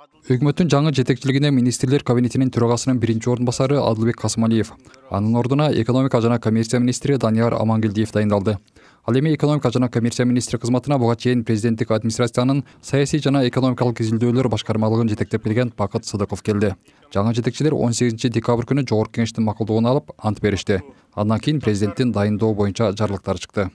Өкмөттүн жаңы жетекчилигине министрлер кабинетинин төрагасынын биринчи ордун басары Адылбек Касымалиев, анын ордуна экономика жана коммерция министри Данияр Амангелдиев дайындалды. Ал эми экономика жана коммерция министри кызматына буга чейин президенттик администрациянын саясий жана экономикалык изилдөөлөр башкармалыгын жетектеп келген Бакыт Сыдыков келди. Жаңы жетекчилер 18 декабрь күнү жогорку кеңештин макулдугун алып ант беришти. Андан кийин президенттин дайындоо боюнча жарлыктар чыкты.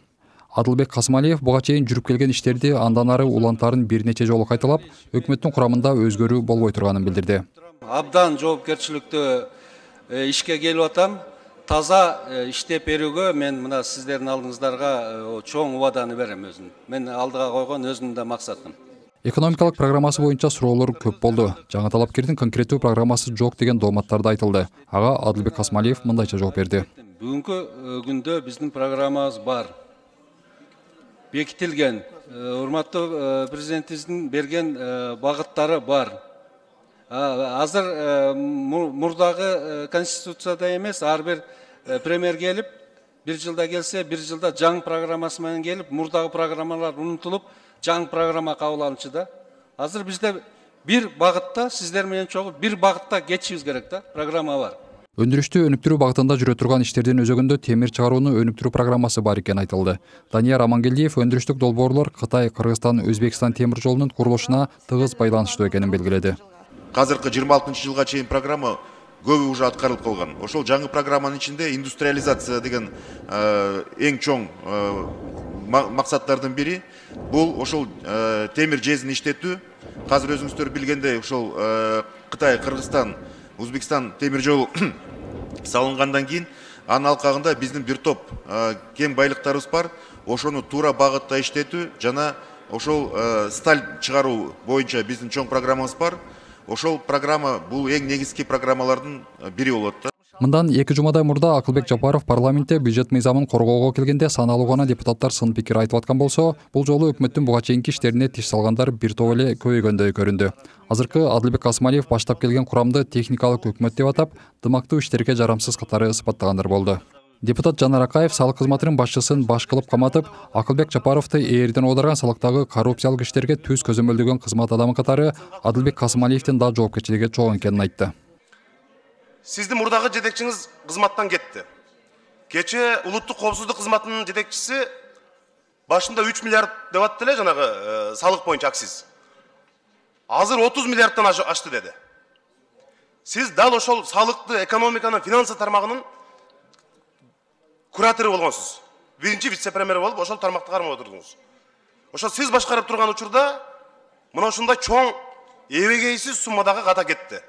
Адылбек Касымалиев буга чейин жүрүп келген иштерди андан ары улантарын бир нече жолу кайталап, өкмөттүн курамында өзгөрүү болбой турганын билдирди. Абдан жоопкерчиликтүү ишке келип атам. Таза иштеп берүүгө мен мына сиздердин алдыңыздарга чоң убаданы берем өзүм. Мен алдыга койгон өзүмдүн да максатым. Экономикалык программасы боюнча суроолор көп болду. Жаңы талапкердин конкреттүү программасы жок деген дооматтарды айтылды. Ага Адылбек Касымалиев мындайча жооп берди. Бүгүнкү күндө биздин программабыз бар. Бекитилген, урматтуу президентибиздин берген багыттары бар. Азыр мурдагы конституцияда эмес, ар бир премьер келип, бир жылда келсе, бир жылда жаңы программасы менен келип, мурдагы программалар унутулуп, жаңы программа кабыл алынчу да. Азыр бизде бир багытта, сиздер менен чогуу бир багытта кетишибиз керек да, программа бар. Өндүрүштү өнүктүрүү багытында жүрө турган иштердин өзөгүндө темир чыгарууну өнүктүрүү программасы бар экени айтылды. Данияр Амангелдиев өндүрүштүк долбоорлор Кытай, Кыргызстан, Өзбекстан темир жолунун курулушуна тыгыз байланыштуу экенин белгиледи. Азыркы 26-жылга чейин программа көбү уже аткарылып калган. Ошол жаңы программанын ичинде индустриализация деген эң чоң максаттардын бири бул ошол темир жезин иштетүү. Азыр өзүңүздөр билгендей ошол Кытай, Кыргызстан, Өзбекстан темир жолу салынгандан кийин анын алкагында биздин бир топ кем байлыктарыбыз бар. Ошону туура багытта иштетүү жана ошол сталь чыгаруу боюнча биздин чоң программабыз бар. Ошол программа бул эң негизги программалардын бири болот да. Мындан 2 жумадай мурда Акылбек Жапаров парламентте бюджет мыйзамын коргоого келгенде саналуу гана депутаттар сын пикир айтып аткан болсо, бул жолу өкмөттүн буга чейинки иштерине тиш салгандар бир топ эле көбөйгөндөй көрүндү. Азыркы Адылбек Касымалиев баштап келген курамды техникалык өкмөт деп атап, дымактуу иштерге жарамсыз катары сыпаттагандар болду. Депутат Жанар Акаев салык кызматынын башчысын баш кылып каматып, Акылбек Жапаровду ээрден оодарган салыктагы коррупциялык иштерге түз көзөмөлдөгөн кызмат адамы катары Адылбек Касымалиевдин да жоопкерчилиги чоң экенин айтты. Сиздин мурдагы жетекчиңиз кызматтан кетти. Кече улуттук коопсуздук кызматынын жетекчиси башында 3 миллиард деп атты эле жанагы салык боюнча акциз. Азыр 30 миллиардтан ашты деди. Сиз дал ошол салыкты, экономиканын, финансы тармагынын куратору болгонсуз. Биринчи вице-премьер болуп ошол тармакты кармап отурдуңуз. Ошол сиз башкарып турган учурда мына ушундай чоң эбегейсиз суммадагы ката кетти.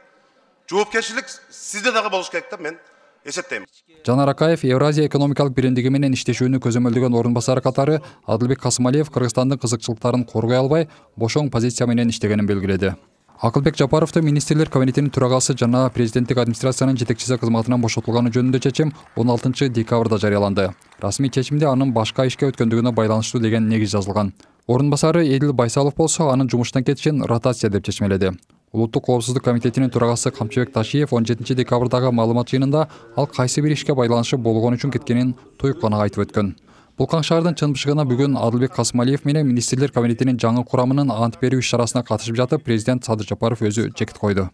Жоопкерчилик сизде дагы болуш керек деп мен эсептейм. Жанар Акаев Евразия экономикалык биримдиги менен иштешүүнү көзөмөлдөгөн орун басары катары Адылбек Касымалиев Кыргызстандын кызыкчылыктарын коргой албай, бошоң позиция менен иштегенин белгиледи. Акылбек Жапаровду министрлер кабинетинин төрагасы жана президенттик администрациянын жетекчиси кызматынан бошотулганы жөнүндө чечим 16 декабрда жарыяланды. Расмий чечимде анын башка ишке өткөндүгүнө байланыштуу деген негиз жазылган. Орун басары Эдил Байсалов болсо анын жумуштан кетишин ротация деп чечмеледи. Улуттук коопсуздук комитетинин төрагасы Камчыбек Ташиев 17 декабрдагы маалымат жыйынында ал кайсы бир ишке байланышы болгон үчүн кеткенин туюккана айтып өткөн. Булкан шаардын чын бышыгына бүгүн Адылбек Касымалиев менен министрлер кабинетинин жаңы курамынын ант берүү иш-чарасына катышып жатып, президент Садыр Жапаров өзү чекит койду.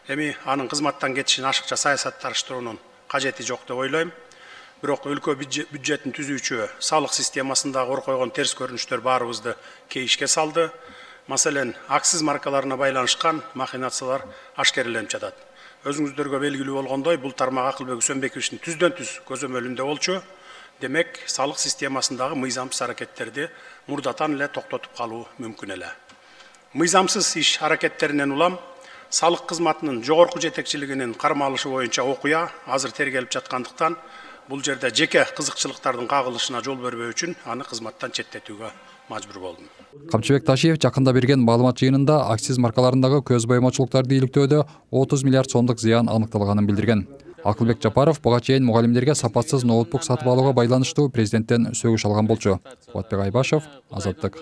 Эми анын кызматтан кетишин ашыкча саясатташтыруунун кажети жок деп ойлойм. Бирок өлкө бюджетин түзүүчү салык системасындагы ор койгон терс көрүнүштөр баарыбызды кейишке салды. Маселен, акциз маркаларына байланышкан махинациялар ашкереленип жатат. Өзүңүздөргө белгилүү болгондой, бул тармак Акылбек Үсөнбековичтин түздөн-түз көзөмөлүндө болчу. Демек, салык системасындагы мыйзамсыз аракеттерди мурдатан эле токтотуп калуу мүмкүн эле. Мыйзамсыз иш аракеттеринен улам салык кызматынын жогорку жетекчилигинин кармалышы боюнча окуя азыр тергелип жаткандыктан, бул жерде жеке кызыкчылыктардын кагылышына жол бербөө үчүн аны кызматтан четтетүүгө мажбур болдум. Камчыбек Ташиев жакында берген маалымат жыйынында акциз маркаларындагы көз боемочулуктарды иликтөөдө 30 миллиард сомдук зыян аныкталганын билдирген. Акылбек Жапаров буга чейин мугалимдерге сапатсыз ноутбук сатып алууга байланыштуу президенттен сөгүш алган болчу. Кубатбек Айбашев, Азаттык.